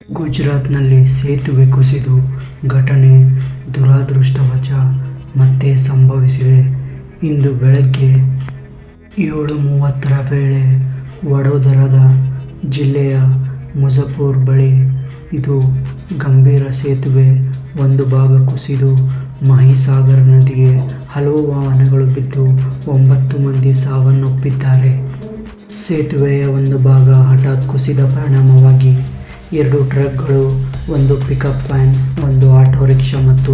ಗುಜರಾತ್ನಲ್ಲಿ ಸೇತುವೆ ಕುಸಿದು ಘಟನೆ ದುರದೃಷ್ಟವಶ ಮತ್ತೆ ಸಂಭವಿಸಿದೆ. ಇಂದು ಬೆಳಗ್ಗೆ 7:30ರ ವೇಳೆ ವಡೋದರಾದ ಜಿಲ್ಲೆಯ ಮುಜಫ್ಫರ್ಪುರ ಬಳಿ ಇದು ಗಂಭೀರ ಸೇತುವೆ ಒಂದು ಭಾಗ ಕುಸಿದು ಮಹಿಸಾಗರ ನದಿಗೆ ಹಲವು ವಾಹನಗಳು ಬಿದ್ದು 9 ಮಂದಿ ಸಾವನ್ನಪ್ಪಿದ್ದಾರೆ. ಸೇತುವೆಯ ಒಂದು ಭಾಗ ಹಠಾತ್ ಕುಸಿದ ಪರಿಣಾಮವಾಗಿ 2 ಟ್ರಕ್ಗಳು, ಒಂದು ಪಿಕಪ್ ವ್ಯಾನ್, ಒಂದು ಆಟೋ ರಿಕ್ಷಾ ಮತ್ತು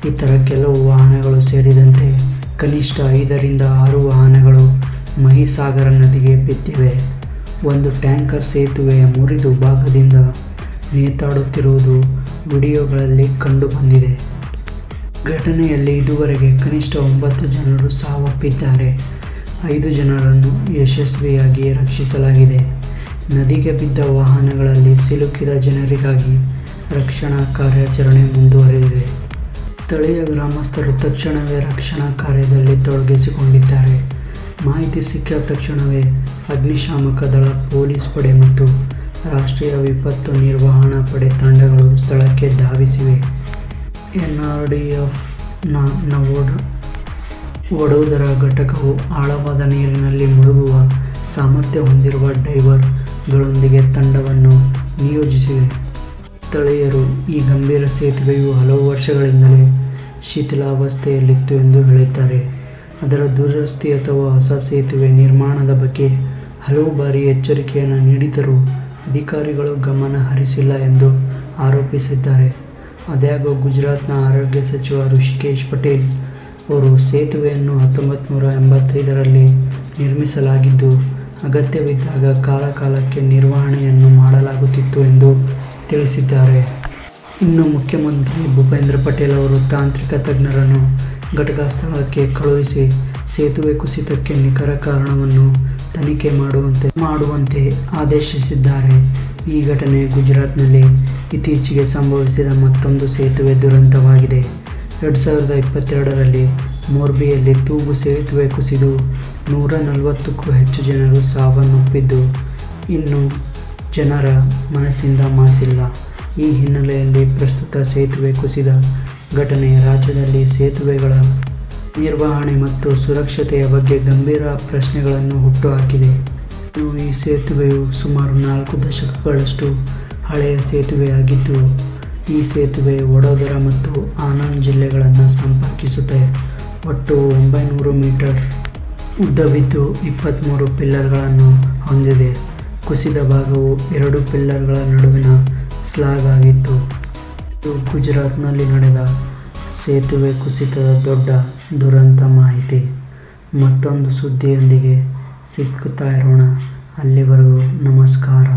ಇತರ ಕೆಲವು ವಾಹನಗಳು ಸೇರಿದಂತೆ ಕನಿಷ್ಠ 5ರಿಂದ 6 ವಾಹನಗಳು ಮಹಿಸಾಗರ ನದಿಗೆ ಬಿದ್ದಿವೆ. ಒಂದು ಟ್ಯಾಂಕರ್ ಸೇತುವೆಯ ಮುರಿದ ಭಾಗದಿಂದ ನೇತಾಡುತ್ತಿರುವುದು ವಿಡಿಯೋಗಳಲ್ಲಿ ಕಂಡುಬಂದಿದೆ. ಘಟನೆಯಲ್ಲಿ ಇದುವರೆಗೆ ಕನಿಷ್ಠ 9 ಜನರು ಸಾವನ್ನಪ್ಪಿದ್ದಾರೆ. 5 ಜನರನ್ನು ಯಶಸ್ವಿಯಾಗಿ ರಕ್ಷಿಸಲಾಗಿದೆ. ನದಿಗೆ ಬಿದ್ದ ವಾಹನಗಳಲ್ಲಿ ಸಿಲುಕಿದ ಜನರಿಗಾಗಿ ರಕ್ಷಣಾ ಕಾರ್ಯಾಚರಣೆ ಮುಂದುವರೆದಿದೆ. ಸ್ಥಳೀಯ ಗ್ರಾಮಸ್ಥರು ತಕ್ಷಣವೇ ರಕ್ಷಣಾ ಕಾರ್ಯದಲ್ಲಿ ತೊಡಗಿಸಿಕೊಂಡಿದ್ದಾರೆ. ಮಾಹಿತಿ ಸಿಕ್ಕ ತಕ್ಷಣವೇ ಅಗ್ನಿಶಾಮಕ ದಳ, ಪೊಲೀಸ್ ಪಡೆ ಮತ್ತು ರಾಷ್ಟ್ರೀಯ ವಿಪತ್ತು ನಿರ್ವಹಣಾ ಪಡೆ ತಂಡಗಳು ಸ್ಥಳಕ್ಕೆ ಧಾವಿಸಿವೆ. ಎನ್ಡಿಆರ್ಎಫ್ನ ವಡೋದರಾ ಘಟಕವು ಆಳವಾದ ನೀರಿನಲ್ಲಿ ಮುಳುಗುವ ಸಾಮರ್ಥ್ಯ ಹೊಂದಿರುವ ಡೈವರ್ಗಳೊಂದಿಗೆ ತಂಡವನ್ನು ನಿಯೋಜಿಸಿದೆ. ಸ್ಥಳೀಯರು ಈ ಗಂಭೀರ ಸೇತುವೆಯು ಹಲವು ವರ್ಷಗಳಿಂದಲೇ ಶಿಥಿಲಾವಸ್ಥೆಯಲ್ಲಿತ್ತು ಎಂದು ಹೇಳಿದ್ದಾರೆ. ಅದರ ದುರಸ್ತಿ ಅಥವಾ ಹೊಸ ಸೇತುವೆ ನಿರ್ಮಾಣದ ಬಗ್ಗೆ ಹಲವು ಬಾರಿ ಎಚ್ಚರಿಕೆಯನ್ನು ನೀಡಿದರೂ ಅಧಿಕಾರಿಗಳು ಗಮನ ಹರಿಸಿಲ್ಲ ಎಂದು ಆರೋಪಿಸಿದ್ದಾರೆ. ಆದಾಗ್ಯೂ ಗುಜರಾತ್ನ ಆರೋಗ್ಯ ಸಚಿವ ಋಷಿಕೇಶ್ ಪಟೇಲ್ ಅವರು ಸೇತುವೆಯನ್ನು 1985ರಲ್ಲಿ ನಿರ್ಮಿಸಲಾಗಿದ್ದು, ಅಗತ್ಯವಿದ್ದಾಗ ಕಾಲಕಾಲಕ್ಕೆ ನಿರ್ವಹಣೆಯನ್ನು ಮಾಡಲಾಗುತ್ತಿತ್ತು ಎಂದು ತಿಳಿಸಿದ್ದಾರೆ. ಇನ್ನು ಮುಖ್ಯಮಂತ್ರಿ ಭೂಪೇಂದ್ರ ಪಟೇಲ್ ಅವರು ತಾಂತ್ರಿಕ ತಜ್ಞರನ್ನು ಘಟನಾ ಸ್ಥಳಕ್ಕೆ ಕಳುಹಿಸಿ ಸೇತುವೆ ಕುಸಿತಕ್ಕೆ ನಿಖರ ಕಾರಣವನ್ನು ತನಿಖೆ ಮಾಡುವಂತೆ ಆದೇಶಿಸಿದ್ದಾರೆ. ಈ ಘಟನೆ ಗುಜರಾತ್ನಲ್ಲಿ ಇತ್ತೀಚೆಗೆ ಸಂಭವಿಸಿದ ಮತ್ತೊಂದು ಸೇತುವೆ ದುರಂತವಾಗಿದೆ. 2022ರಲ್ಲಿ ಮೋರ್ಬಿಯಲ್ಲಿ ತೂಗು ಸೇತುವೆ ಕುಸಿದು 140ಕ್ಕೂ ಹೆಚ್ಚು ಜನರು ಸಾವನ್ನಪ್ಪಿದ್ದು, ಇನ್ನೂ ಜನರ ಮನಸ್ಸಿಂದ ಮಾಸಿಲ್ಲ. ಈ ಹಿನ್ನೆಲೆಯಲ್ಲಿ ಪ್ರಸ್ತುತ ಸೇತುವೆ ಕುಸಿದ ಘಟನೆ ರಾಜ್ಯದಲ್ಲಿ ಸೇತುವೆಗಳ ನಿರ್ವಹಣೆ ಮತ್ತು ಸುರಕ್ಷತೆಯ ಬಗ್ಗೆ ಗಂಭೀರ ಪ್ರಶ್ನೆಗಳನ್ನು ಹುಟ್ಟುಹಾಕಿದೆ. ಈ ಸೇತುವೆಯು ಸುಮಾರು 4 ದಶಕಗಳಷ್ಟು ಹಳೆಯ ಸೇತುವೆಯಾಗಿದ್ದು, ಈ ಸೇತುವೆ ವಡೋದರಾ ಮತ್ತು ಆನಂದ್ ಜಿಲ್ಲೆಗಳನ್ನು ಸಂಪರ್ಕಿಸುತ್ತೆ. ಒಟ್ಟು 900 ಮೀಟರ್ ಉದ್ದವಿದ್ದು 23 ಪಿಲ್ಲರ್ಗಳನ್ನು ಹೊಂದಿದೆ. ಕುಸಿದ ಭಾಗವು 2 ಪಿಲ್ಲರ್ಗಳ ನಡುವಿನ ಸ್ಲಾಗ್ ಆಗಿತ್ತು. ಇದು ಗುಜರಾತ್ನಲ್ಲಿ ನಡೆದ ಸೇತುವೆ ಕುಸಿತದ ದೊಡ್ಡ ದುರಂತ. ಮಾಹಿತಿ ಮತ್ತೊಂದು ಸುದ್ದಿಯೊಂದಿಗೆ ಸಿಗ್ತಾ ಇರೋಣ. ಅಲ್ಲಿವರೆಗೂ ನಮಸ್ಕಾರ.